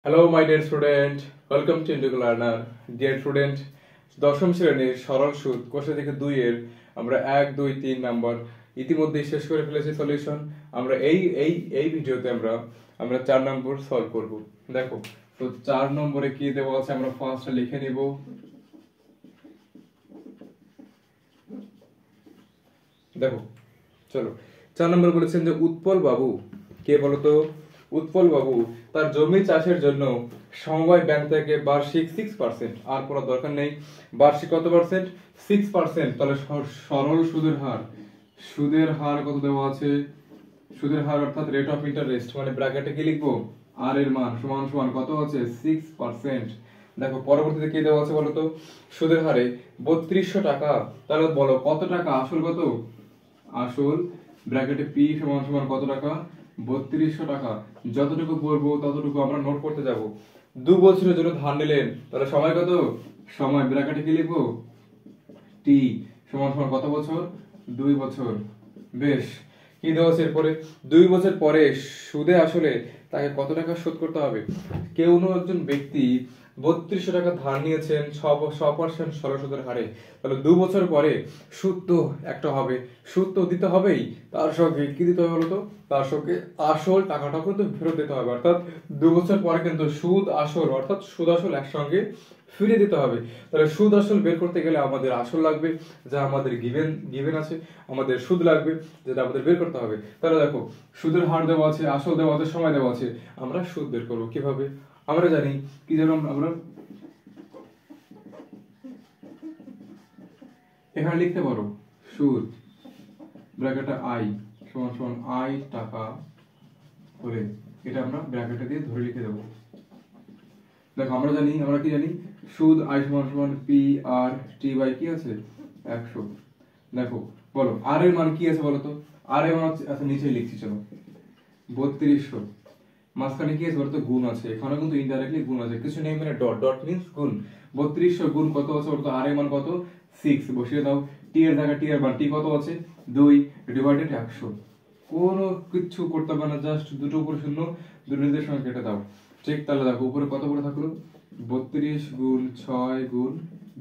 Hello my dear student, welcome to Indigo learner. Dear student, দশম শ্রেণীর সরল সুদ কোষে থেকে 2 এর আমরা 1, 2, 3 নাম্বার ইতিমধ্যেই শেষ করে ফেলেছি সলিউশন। আমরা এই ভিডিওতে আমরা 4 নম্বর সলভ করব। দেখো, তো 4 নম্বরে কি দেওয়া আছে আমরা ফার্স্ট লিখে নিব। দেখো, চলো, 4 নম্বর বলেছেন যে উৎপল বাবু, কে বলতো? উৎপল বাবু তার জমি চাষের জন্য সমবায় ব্যাংক থেকে বার্ষিক 6%, আর পড়ার দরকার নেই, বার্ষিক কত পার্সেন্ট? 6%। তাহলে সরল সুদের হার কত দেওয়া আছে? সুদের হার অর্থাৎ রেট অফ ইন্টারেস্ট, মানে ব্র্যাকেটে কি লিখবো? আর এর মান সমান সমান কত আছে? 6%। দেখো, পরবর্তীতে কি দেওয়া আছে বলতো? সুদের হারে 3200 টাকা। তাহলে বলো কত টাকা? আসল কত? আসল ব্র্যাকেটে পি সমান সমান কত টাকা? 3200 টাকা। যতটুকু বলবো ততটুকু আমরা নোট করতে যাব। 2 বছরের জন্য ধার নিলেন, তাহলে সময় কত? সময় ব্র্যাকেটে কি লিখবো? টি সমান সমান কত বছর? 2 বছর। বেশ, কি দেওয়া আছে এরপরে? 2 বছর পরে সুদে আসলে তাকে কত টাকা শোধ করতে হবে? কেউ একজন ব্যক্তি 3200 টাকা ধার নিয়েছেন 6% সরল সুদের হারে। তাহলে 2 বছর পরে সুদ তো একটা হবে, সুদ তো দিতে হবেই, তার সঙ্গে কি দিতে হবে বলতো? তার সঙ্গে আসল টাকাটাও কিন্তু ফেরত দিতে হবে। অর্থাৎ 2 বছর পরে কিন্তু সুদ আসল একসঙ্গে ফিরে দিতে হবে। তাহলে সুদ আসল বের করতে গেলে আমাদের আসল লাগবে, যা আমাদের গিভেন আছে, আমাদের সুদ লাগবে, যেটা আমাদের বের করতে হবে। তাহলে দেখো, সুদের হার দেওয়া আছে, আসল দেওয়া আছে, সময় দেওয়া আছে, আমরা সুদ বের করবো কিভাবে? আমরা জানি কি জানো? আমরা এখানে লিখতে পারো সুদ ব্র্যাকেটে আই সমান সমান আই টাকা হলে এটা আমরা ব্র্যাকেটে দিয়ে ধরে লিখে দেবো। দেখো, আমরা কি জানি? সুদ আই সমান সমান পি আর টি বাই কি আছে? 100। দেখো, বলো আর এর মান কি আছে বলো তো? আর এর মান হচ্ছে, আচ্ছা নিচে লিখছি, চলো, 3200। মাঝখানে কি আছে বলতো? গুণ আছে, এখানে কিন্তু ইনডাইরেক্টলি গুণ আছে, কিছু নেই মানে ডট, ডট মিন্স গুণ। 3200 গুণ কত আছে বলতো? আর এর মান কত? 6 বসিয়ে দাও। টি এর জায়গায় টি এর মান, টি কত আছে? 2 ডিভাইডেড 100। কোনো কিছু করতে হবে না, জাস্ট দুটো উপরে শূন্য, দুটো নিজের সঙ্গে কেটে দাও। ঠিক, তাহলে দেখো উপরে কত করে থাকলো? 32 গুণ 6 গুণ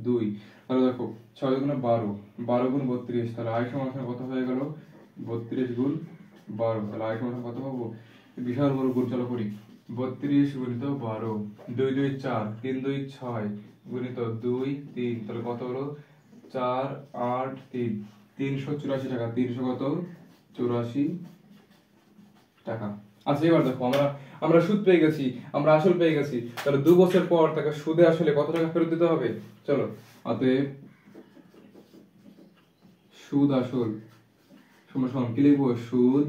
2। তাহলে দেখো 6 গুণ 12, 12 গুণ 32, তাহলে আই সমান কত হয়ে গেল? 32 গুণ 12। তাহলে আই সমান কত পাবো? বিশাল বড় গুণ, চলো করি। 32 গুণিত 12, 2 2 4, 3 2 6 গুণিত 2 3, তাহলে কত হলো? 4 8 3, 384 টাকা। 300 কত? 84 টাকা। আচ্ছা, এবার দেখো, আমরা সুদ পেয়ে গেছি, আমরা আসল পেয়ে গেছি। তাহলে 2 বছর পর তাকে সুদে আসলে কত টাকা ফেরত দিতে হবে? চলো, অতএব সুদ আসল সমান সমান কি লিখবো? সুদ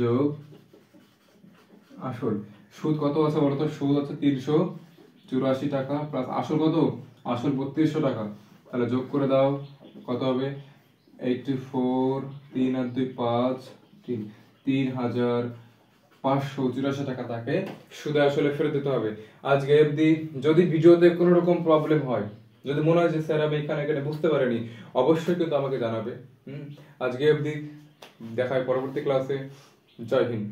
যোগ আসল। সুদ কত আছে বলতো? সুদ আছে 384 টাকা প্লাস আসল কত? আসল 3200 টাকা। তাহলে যোগ করে দাও, কত হবে? 84, 3 আর 2 5, 3584 টাকা তাকে সুদে আসলে ফেরত দিতে হবে। আজকে অবধি যদি ভিডিওতে কোনো রকম প্রবলেম হয়, যদি মনে হয় যে স্যার আমি এখানে বুঝতে পারিনি, অবশ্যই কিন্তু আমাকে জানাবে। আজকে অবধি, দেখা হয় পরবর্তী ক্লাসে। জয় হিন্দ।